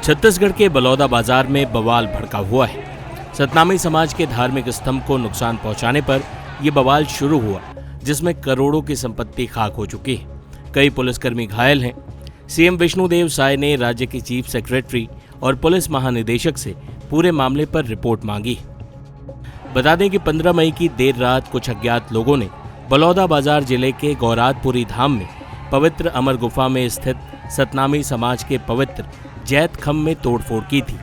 छत्तीसगढ़ के बलौदा बाजार में बवाल भड़का हुआ है। सतनामी समाज के धार्मिक स्तंभ को नुकसान पहुंचाने पर यह बवाल शुरू हुआ, जिसमें करोड़ों की संपत्ति खाक हो चुकी है। कई पुलिसकर्मी घायल हैं। सीएम विष्णुदेव साय ने राज्य के चीफ सेक्रेटरी और पुलिस महानिदेशक से पूरे मामले पर रिपोर्ट मांगी। बता दें कि 15 मई की देर रात कुछ अज्ञात लोगों ने बलौदा बाजार जिले के गौरातपुरी धाम में पवित्र अमर गुफा में स्थित सतनामी समाज के पवित्र जैत खम्भ में तोड़फोड़ की थी।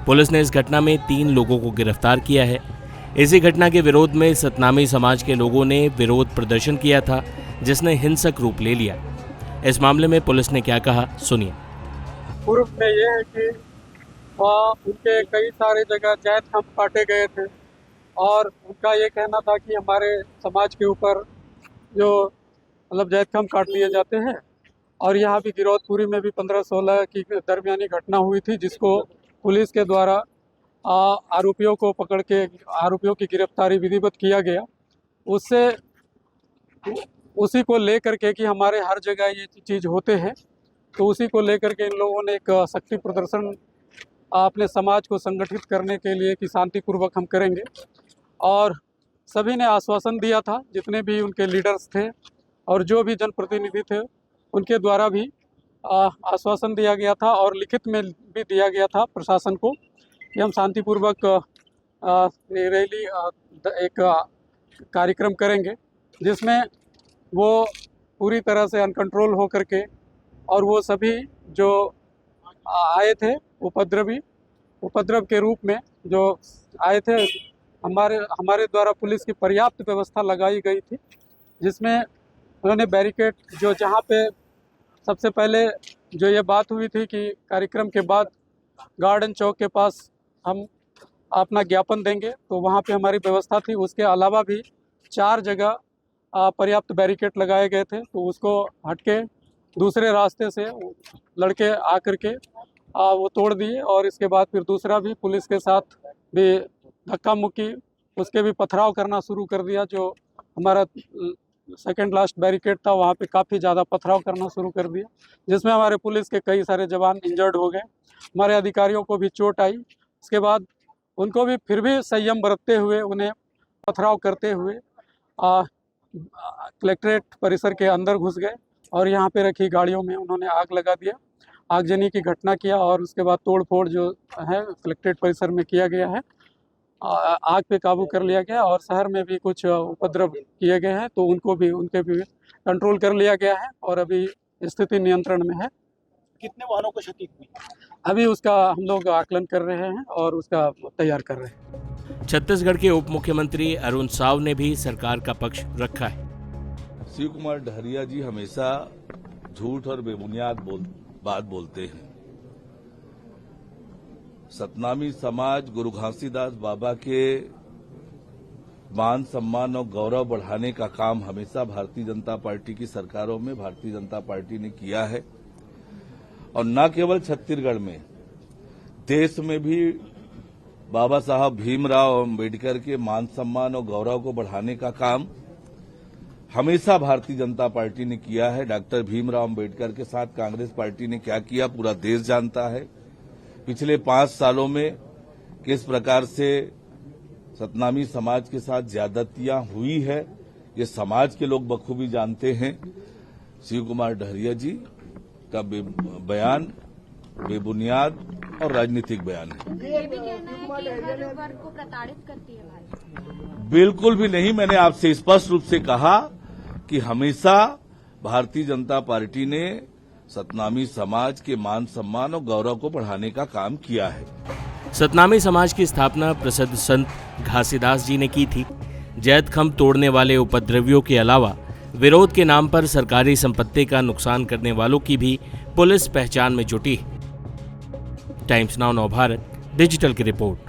पुलिस ने इस घटना में 3 लोगों को गिरफ्तार किया है। इसी घटना के विरोध में सतनामी समाज के लोगों ने विरोध प्रदर्शन किया था, जिसने हिंसक रूप ले लिया। इस मामले में पुलिस ने क्या कहा, सुनिए। पूर्व में ये है कि वहाँ उनके कई सारे जगह जैत खम्भ काटे गए थे और उनका ये कहना था कि हमारे समाज के ऊपर जो मतलब जैत खम्भ काट लिए जाते हैं। और यहाँ भी गिरौदपुरी में भी 15-16 की दरमियानी घटना हुई थी, जिसको पुलिस के द्वारा आरोपियों को पकड़ के आरोपियों की गिरफ्तारी विधिवत किया गया। उसी को लेकर के कि हमारे हर जगह ये चीज़ होते हैं, तो उसी को लेकर के इन लोगों ने एक शक्ति प्रदर्शन अपने समाज को संगठित करने के लिए कि शांतिपूर्वक हम करेंगे। और सभी ने आश्वासन दिया था, जितने भी उनके लीडर्स थे और जो भी जनप्रतिनिधि थे उनके द्वारा भी आश्वासन दिया गया था और लिखित में भी दिया गया था प्रशासन को कि हम शांतिपूर्वक रैली एक कार्यक्रम करेंगे, जिसमें वो पूरी तरह से अनकंट्रोल हो करके और वो सभी जो आए थे उपद्रव के रूप में जो आए थे, हमारे द्वारा पुलिस की पर्याप्त व्यवस्था लगाई गई थी, जिसमें उन्होंने बैरिकेड जो जहाँ पे सबसे पहले जो ये बात हुई थी कि कार्यक्रम के बाद गार्डन चौक के पास हम अपना ज्ञापन देंगे, तो वहाँ पे हमारी व्यवस्था थी। उसके अलावा भी 4 जगह पर्याप्त बैरिकेड लगाए गए थे, तो उसको हटके दूसरे रास्ते से लड़के आकर के वो तोड़ दिए। और इसके बाद फिर दूसरा भी पुलिस के साथ भी धक्का मुक्की, उसके भी पथराव करना शुरू कर दिया। जो हमारा सेकेंड लास्ट बैरिकेड था, वहाँ पे काफ़ी ज़्यादा पथराव करना शुरू कर दिया, जिसमें हमारे पुलिस के कई सारे जवान इंजर्ड हो गए। हमारे अधिकारियों को भी चोट आई। इसके बाद उनको भी फिर भी संयम बरतते हुए उन्हें पथराव करते हुए कलेक्ट्रेट परिसर के अंदर घुस गए और यहाँ पे रखी गाड़ियों में उन्होंने आग लगा दिया, आगजनी की घटना किया। और उसके बाद तोड़फोड़ जो है कलेक्ट्रेट परिसर में किया गया है, आग पे काबू कर लिया गया। और शहर में भी कुछ उपद्रव किए गए हैं, तो उनके भी कंट्रोल कर लिया गया है और अभी स्थिति नियंत्रण में है। कितने वाहनों को क्षति हुई? अभी उसका हम लोग आकलन कर रहे हैं और उसका तैयार कर रहे हैं। छत्तीसगढ़ के उप मुख्यमंत्री अरुण साव ने भी सरकार का पक्ष रखा है। शिव कुमार डहरिया जी हमेशा झूठ और बेबुनियाद बात बोलते हैं। सतनामी समाज गुरु घासीदास बाबा के मान सम्मान और गौरव बढ़ाने का काम हमेशा भारतीय जनता पार्टी की सरकारों में भारतीय जनता पार्टी ने किया है। और न केवल छत्तीसगढ़ में, देश में भी बाबा साहब भीमराव अम्बेडकर के मान सम्मान और गौरव को बढ़ाने का काम हमेशा भारतीय जनता पार्टी ने किया है। डॉक्टर भीमराव अम्बेडकर के साथ कांग्रेस पार्टी ने क्या किया, पूरा देश जानता है। पिछले 5 सालों में किस प्रकार से सतनामी समाज के साथ ज्यादतियां हुई है, ये समाज के लोग बखूबी जानते हैं। शिव कुमार डहरिया जी का बयान बेबुनियाद और राजनीतिक बयान है। ये भी कहना है कि हर वर्ग को प्रताड़ित करती है भाजपा। बिल्कुल भी नहीं। मैंने आपसे स्पष्ट रूप से कहा कि हमेशा भारतीय जनता पार्टी ने सतनामी समाज के मान सम्मान और गौरव को बढ़ाने का काम किया है। सतनामी समाज की स्थापना प्रसिद्ध संत घासीदास जी ने की थी। जैत खम्भ तोड़ने वाले उपद्रवियों के अलावा विरोध के नाम पर सरकारी संपत्ति का नुकसान करने वालों की भी पुलिस पहचान में जुटी है। टाइम्स नाउ नवभारत डिजिटल की रिपोर्ट।